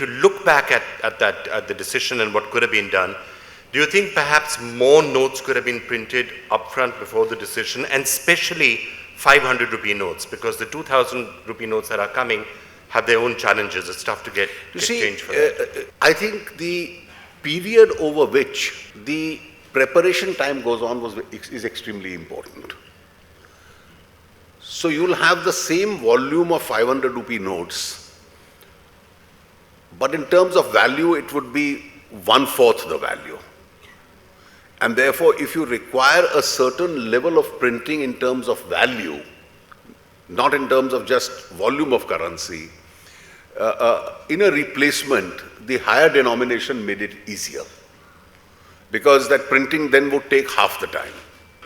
you look back at the decision and what could have been done, do you think perhaps more notes could have been printed upfront before the decision, and especially 500 rupee notes, because the 2000 rupee notes that are coming have their own challenges. It's tough to get change for that. I think the period over which the preparation time goes on is extremely important. So you'll have the same volume of 500 rupee notes, but in terms of value, it would be 1/4 the value. And therefore, if you require a certain level of printing in terms of value, not in terms of just volume of currency, in a replacement, the higher denomination made it easier, because that printing then would take half the time.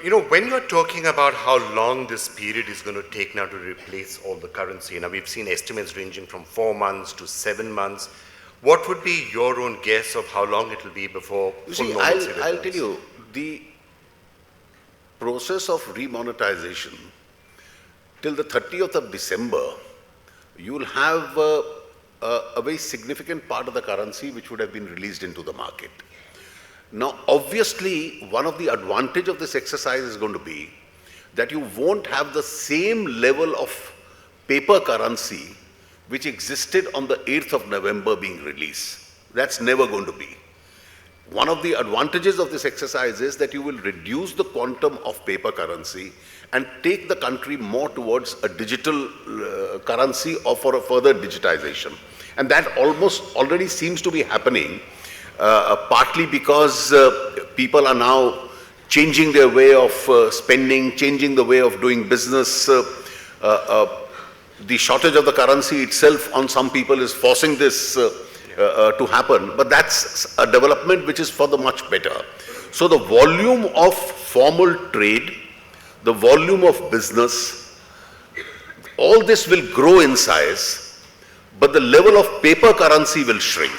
You know, when you're talking about how long this period is going to take now to replace all the currency, now we've seen estimates ranging from 4 months to 7 months. What would be your own guess of how long it will be before full normalcy returns? I'll tell you, the process of remonetization, till the 30th of December, you'll have a very significant part of the currency which would have been released into the market. Now, obviously, one of the advantages of this exercise is going to be that you won't have the same level of paper currency which existed on the 8th of November being released. That's never going to be. One of the advantages of this exercise is that you will reduce the quantum of paper currency and take the country more towards a digital currency or for a further digitization. And that almost already seems to be happening, partly because people are now changing their way of spending, changing the way of doing business. The shortage of the currency itself on some people is forcing this to happen, but that's a development which is for the much better. So the volume of formal trade, the volume of business, all this will grow in size, but the level of paper currency will shrink.